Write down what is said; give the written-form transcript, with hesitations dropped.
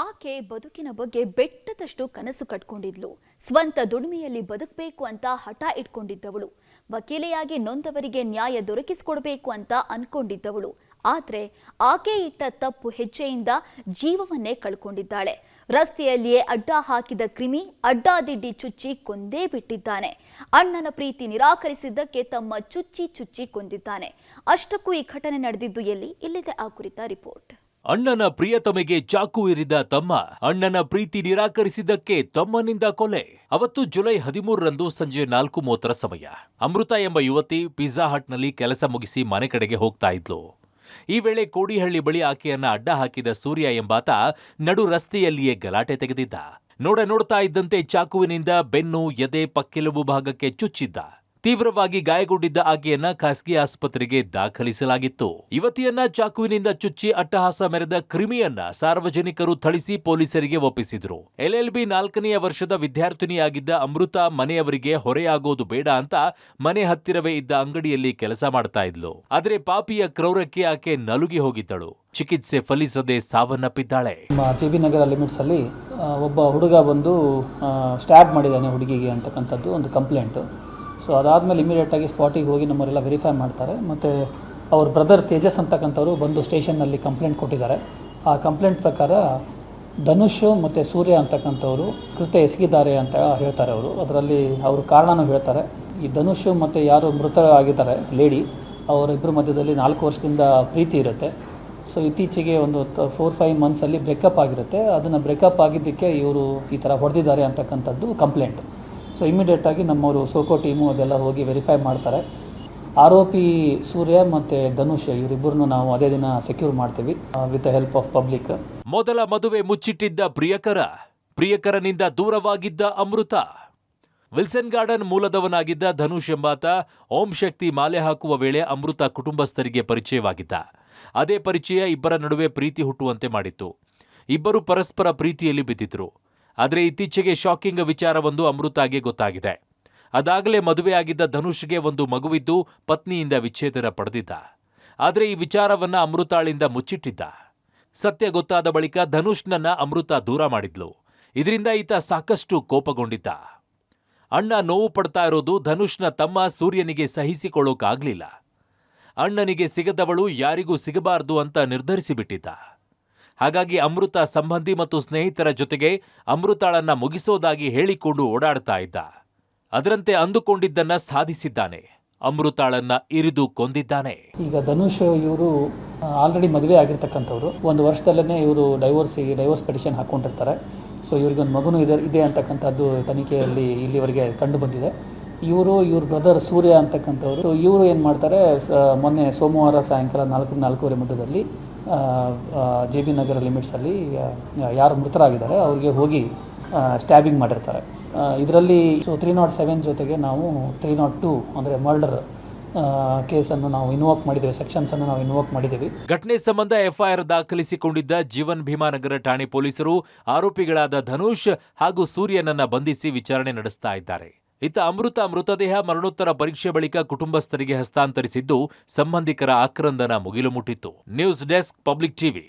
ಆಕೆ ಬದುಕಿನ ಬಗ್ಗೆ ಬೆಟ್ಟದಷ್ಟು ಕನಸು ಕಟ್ಕೊಂಡಿದ್ಲು. ಸ್ವಂತ ದುಡಿಮೆಯಲ್ಲಿ ಬದುಕಬೇಕು ಅಂತ ಹಠ ಇಟ್ಕೊಂಡಿದ್ದವಳು. ವಕೀಲೆಯಾಗಿ ನೊಂದವರಿಗೆ ನ್ಯಾಯ ದೊರಕಿಸಿಕೊಡಬೇಕು ಅಂತ ಅನ್ಕೊಂಡಿದ್ದವಳು. ಆದ್ರೆ ಆಕೆ ಇಟ್ಟ ತಪ್ಪು ಹೆಜ್ಜೆಯಿಂದ ಜೀವವನ್ನೇ ಕಳ್ಕೊಂಡಿದ್ದಾಳೆ. ರಸ್ತೆಯಲ್ಲಿಯೇ ಅಡ್ಡ ಹಾಕಿದ ಕ್ರಿಮಿ ಅಡ್ಡಾದಿಡ್ಡಿ ಚುಚ್ಚಿ ಕೊಂದೇ ಬಿಟ್ಟಿದ್ದಾನೆ. ಅಣ್ಣನ ಪ್ರೀತಿ ನಿರಾಕರಿಸಿದ್ದಕ್ಕೆ ತಮ್ಮ ಚುಚ್ಚಿ ಕೊಂದಿದ್ದಾನೆ. ಅಷ್ಟಕ್ಕೂ ಈ ಘಟನೆ ನಡೆದಿದ್ದು ಎಲ್ಲಿ? ಇಲ್ಲಿದೆ ಆ ಕುರಿತ ರಿಪೋರ್ಟ್. ಅಣ್ಣನ ಪ್ರಿಯತಮೆಗೆ ಚಾಕು ಇರಿದ ತಮ್ಮ ಅಣ್ಣನ ಪ್ರೀತಿ ನಿರಾಕರಿಸಿದ್ದಕ್ಕೆ ತಮ್ಮನಿಂದ ಕೊಲೆ. ಅವತ್ತು ಜುಲೈ 13ರಂದು ಸಂಜೆ 4:30 ಸಮಯ. ಅಮೃತ ಎಂಬ ಯುವತಿ ಪಿಜ್ಜಾ ಹಟ್ನಲ್ಲಿ ಕೆಲಸ ಮುಗಿಸಿ ಮನೆ ಕಡೆಗೆ ಹೋಗ್ತಾ ಇದ್ಲು. ಈ ವೇಳೆ ಕೋಡಿಹಳ್ಳಿ ಬಳಿ ಆಕೆಯನ್ನ ಅಡ್ಡ ಹಾಕಿದ ಸೂರ್ಯ ಎಂಬಾತ ನಡು ರಸ್ತೆಯಲ್ಲಿಯೇ ಗಲಾಟೆ ತೆಗೆದಿದ್ದ. ನೋಡ್ತಾ ಇದ್ದಂತೆ ಚಾಕುವಿನಿಂದ ಬೆನ್ನು, ಎದೆ, ಪಕ್ಕೆಲುಬು ಭಾಗಕ್ಕೆ ಚುಚ್ಚಿದ್ದ. ತೀವ್ರವಾಗಿ ಗಾಯಗೊಂಡಿದ್ದ ಆಕೆಯನ್ನ ಖಾಸಗಿ ಆಸ್ಪತ್ರೆಗೆ ದಾಖಲಿಸಲಾಗಿತ್ತು. ಯುವತಿಯನ್ನ ಚಾಕುವಿನಿಂದ ಚುಚ್ಚಿ ಅಟ್ಟಹಾಸ ಮೆರೆದ ಕ್ರಿಮಿಯನ್ನ ಸಾರ್ವಜನಿಕರು ಥಳಿಸಿ ಪೊಲೀಸರಿಗೆ ಒಪ್ಪಿಸಿದ್ರು. LLB 4ನೇ ವರ್ಷದ ವಿದ್ಯಾರ್ಥಿನಿಯಾಗಿದ್ದ ಅಮೃತ ಮನೆಯವರಿಗೆ ಹೊರೆಯಾಗೋದು ಬೇಡ ಅಂತ ಮನೆ ಹತ್ತಿರವೇ ಇದ್ದ ಅಂಗಡಿಯಲ್ಲಿ ಕೆಲಸ ಮಾಡ್ತಾ ಇದ್ಲು. ಆದ್ರೆ ಪಾಪಿಯ ಕ್ರೌರ್ಯಕ್ಕೆ ಆಕೆ ನಲುಗಿ ಹೋಗಿದ್ದಳು. ಚಿಕಿತ್ಸೆ ಫಲಿಸದೆ ಸಾವನ್ನಪ್ಪಿದ್ದಾಳೆ. JB ನಗರ ಲಿಮಿಟ್ಸ್ ಅಲ್ಲಿ ಒಬ್ಬ ಹುಡುಗ ಬಂದು ಸ್ಟ್ಯಾಬ್ ಮಾಡಿದ್ದಾನೆ ಹುಡುಗಿಗೆ ಅಂತಕ್ಕಂಥದ್ದು ಒಂದು ಕಂಪ್ಲೇಂಟ್. ಸೊ ಅದಾದಮೇಲೆ ಇಮಿಡಿಯೇಟಾಗಿ ಸ್ಪಾಟಿಗೆ ಹೋಗಿ ನಮ್ಮವರೆಲ್ಲ ವೆರಿಫೈ ಮಾಡ್ತಾರೆ. ಮತ್ತು ಅವ್ರ ಬ್ರದರ್ ತೇಜಸ್ ಅಂತಕ್ಕಂಥವ್ರು ಬಂದು ಸ್ಟೇಷನ್ನಲ್ಲಿ ಕಂಪ್ಲೇಂಟ್ ಕೊಟ್ಟಿದ್ದಾರೆ. ಆ ಕಂಪ್ಲೇಂಟ್ ಪ್ರಕಾರ ಧನುಷ್ ಮತ್ತು ಸೂರ್ಯ ಅಂತಕ್ಕಂಥವ್ರು ಕೃತ್ಯ ಎಸಗಿದ್ದಾರೆ ಅಂತ ಹೇಳ್ತಾರೆ ಅವರು. ಅದರಲ್ಲಿ ಅವರು ಕಾರಣನೂ ಹೇಳ್ತಾರೆ. ಈ ಧನುಷ್ ಮತ್ತು ಯಾರು ಮೃತರಾಗಿದ್ದಾರೆ ಲೇಡಿ, ಅವರಿಬ್ಬರ ಮಧ್ಯದಲ್ಲಿ 4 ವರ್ಷದಿಂದ ಪ್ರೀತಿ ಇರುತ್ತೆ. ಸೊ ಇತ್ತೀಚೆಗೆ ಒಂದು 4-5 ಮಂತ್ಸಲ್ಲಿ ಬ್ರೇಕಪ್ ಆಗಿರುತ್ತೆ. ಅದನ್ನು ಬ್ರೇಕಪ್ ಆಗಿದ್ದಕ್ಕೆ ಇವರು ಈ ಥರ ಹೊಡೆದಿದ್ದಾರೆ ಅಂತಕ್ಕಂಥದ್ದು ಕಂಪ್ಲೇಂಟ್. ಸೊ ಇಮಿಡಿಯೇಟಾಗಿ ನಮ್ಮವರು ಸೋಕೋ ಟೀಮು ಅದೆಲ್ಲ ಹೋಗಿ ವೆರಿಫೈ ಮಾಡ್ತಾರೆ. ಆರೋಪಿ ಸೂರ್ಯ ಮತ್ತು ಧನುಷ್ ಇವರಿಬ್ಬರನ್ನು ನಾವು ಅದೇ ದಿನ ಸೆಕ್ಯೂರ್ ಮಾಡ್ತೀವಿ with the help of public. ಮೊದಲ ಮದುವೆ ಮುಚ್ಚಿಟ್ಟಿದ್ದ ಪ್ರಿಯಕರನಿಂದ ದೂರವಾಗಿದ್ದ ಅಮೃತ. ವಿಲ್ಸನ್ ಗಾರ್ಡನ್ ಮೂಲದವನಾಗಿದ್ದ ಧನುಷ್ ಎಂಬಾತ ಓಂ ಶಕ್ತಿ ಮಾಲೆ ಹಾಕುವ ವೇಳೆ ಅಮೃತ ಕುಟುಂಬಸ್ಥರಿಗೆ ಪರಿಚಯವಾಗಿದ್ದ. ಅದೇ ಪರಿಚಯ ಇಬ್ಬರ ನಡುವೆ ಪ್ರೀತಿ ಹುಟ್ಟುವಂತೆ ಮಾಡಿತ್ತು. ಇಬ್ಬರು ಪರಸ್ಪರ ಪ್ರೀತಿಯಲ್ಲಿ ಬಿದ್ದಿದ್ರು. ಆದರೆ ಇತ್ತೀಚೆಗೆ ಶಾಕಿಂಗ್ ವಿಚಾರವೊಂದು ಅಮೃತಾಗೆ ಗೊತ್ತಾಗಿದೆ. ಅದಾಗಲೇ ಮದುವೆಯಾಗಿದ್ದ ಧನುಷ್ಗೆ ಒಂದು ಮಗುವಿದ್ದು ಪತ್ನಿಯಿಂದ ವಿಚ್ಛೇದನ ಪಡೆದಿದ್ದ. ಆದರೆ ಈ ವಿಚಾರವನ್ನ ಅಮೃತಾಳಿಂದ ಮುಚ್ಚಿಟ್ಟಿದ್ದ. ಸತ್ಯ ಗೊತ್ತಾದ ಬಳಿಕ ಧನುಷ್ನನ್ನ ಅಮೃತ ದೂರ ಮಾಡಿದ್ಲು. ಇದರಿಂದ ಈತ ಸಾಕಷ್ಟು ಕೋಪಗೊಂಡಿದ್ದ. ಅಣ್ಣ ನೋವು ಪಡ್ತಾ ಇರೋದು ಧನುಷ್ನ ತಮ್ಮ ಸೂರ್ಯನಿಗೆ ಸಹಿಸಿಕೊಳ್ಳೋಕಾಗ್ಲಿಲ್ಲ. ಅಣ್ಣನಿಗೆ ಸಿಗದವಳು ಯಾರಿಗೂ ಸಿಗಬಾರದು ಅಂತ ನಿರ್ಧರಿಸಿಬಿಟ್ಟಿದ್ದ. ಹಾಗಾಗಿ ಅಮೃತ ಸಂಬಂಧಿ ಮತ್ತು ಸ್ನೇಹಿತರ ಜೊತೆಗೆ ಅಮೃತಾಳನ್ನ ಮುಗಿಸೋದಾಗಿ ಹೇಳಿಕೊಂಡು ಓಡಾಡ್ತಾ ಇದ್ದ. ಅದರಂತೆ ಅಂದುಕೊಂಡಿದ್ದನ್ನ ಸಾಧಿಸಿದ್ದಾನೆ. ಅಮೃತಾಳನ್ನ ಇರಿದು ಕೊಂದಿದ್ದಾನೆ. ಈಗ ಧನುಷ್ ಇವರು ಆಲ್ರೆಡಿ ಮದುವೆ ಆಗಿರ್ತಕ್ಕಂಥವ್ರು. 1 ವರ್ಷದಲ್ಲೇ ಇವರು ಡೈವೋರ್ಸ್ ಪಿಟಿಷನ್ ಹಾಕ್ಕೊಂಡಿರ್ತಾರೆ. ಸೊ ಇವ್ರಿಗೊಂದು ಮಗುನೂ ಇದೆ ಅಂತಕ್ಕಂಥದ್ದು ತನಿಖೆಯಲ್ಲಿ ಇಲ್ಲಿವರೆಗೆ ಕಂಡು ಬಂದಿದೆ. ಇವ್ರ ಬ್ರದರ್ ಸೂರ್ಯ ಅಂತಕ್ಕಂಥವ್ರು. ಸೊ ಇವರು ಏನು ಮಾಡ್ತಾರೆ, ಮೊನ್ನೆ ಸೋಮವಾರ ಸಾಯಂಕಾಲ 4-4:30 ಮಧ್ಯದಲ್ಲಿ JB ನಗರ ಲಿಮಿಟ್ಸಲ್ಲಿ ಯಾರು ಮೃತರಾಗಿದ್ದಾರೆ ಅವ್ರಿಗೆ ಹೋಗಿ ಸ್ಟ್ಯಾಬಿಂಗ್ ಮಾಡಿರ್ತಾರೆ. ಇದರಲ್ಲಿ 307 ಜೊತೆಗೆ ನಾವು 302 ಅಂದರೆ ಮರ್ಡರ್ ಕೇಸನ್ನು ನಾವು ಇನ್ವೋಕ್ ಮಾಡಿದ್ದೇವೆ, ಸೆಕ್ಷನ್ಸನ್ನು ನಾವು ಇನ್ವೋಕ್ ಮಾಡಿದ್ದೇವೆ. ಘಟನೆ ಸಂಬಂಧ FIR ದಾಖಲಿಸಿಕೊಂಡಿದ್ದ ಜೀವನ್ ಭೀಮಾನಗರ ಠಾಣೆ ಪೊಲೀಸರು ಆರೋಪಿಗಳಾದ ಧನುಷ್ ಹಾಗೂ ಸೂರ್ಯನನ್ನ ಬಂಧಿಸಿ ವಿಚಾರಣೆ ನಡೆಸ್ತಾ ಇದ್ದಾರೆ. ಇತ್ತ ಅಮೃತ ಮೃತದೇಹ ಮರಣೋತ್ತರ ಪರೀಕ್ಷೆ ಬಳಿಕ ಕುಟುಂಬಸ್ಥರಿಗೆ ಹಸ್ತಾಂತರಿಸಿದ್ದು ಸಂಬಂಧಿಕರ ಆಕ್ರಂದನ ಮುಗಿಲು ಮುಟ್ಟಿತ್ತು. News desk, Public TV.